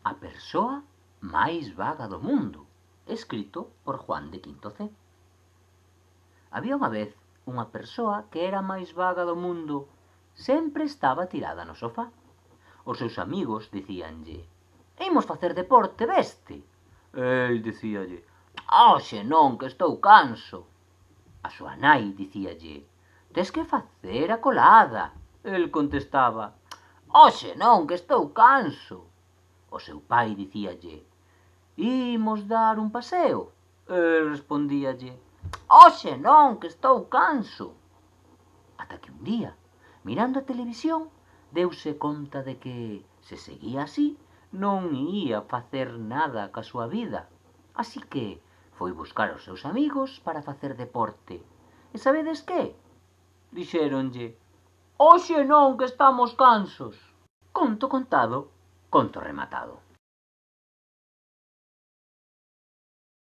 A persoa máis vaga do mundo, escrito por Juan de V. Había unha vez unha persoa que era a máis vaga do mundo. Sempre estaba tirada no sofá. Os seus amigos dicíanlle: «Imos facer deporte, veste?» El dicíalle: «Hoxe non, que estou canso». A súa nai dicíalle: «Tes que facer a colada». El contestaba: «Hoxe non, que estou canso». O seu pai dicíalle: «Imos dar un paseo». El respondíalle: «Hoxe non, que estou canso». Ata que un día, mirando a televisión, deuse conta de que, se seguía así, non ía facer nada ca súa vida. Así que foi buscar os seus amigos para facer deporte. E sabedes que? Dixéronlle: «Hoxe non, que estamos cansos». Conto contado, conto rematado.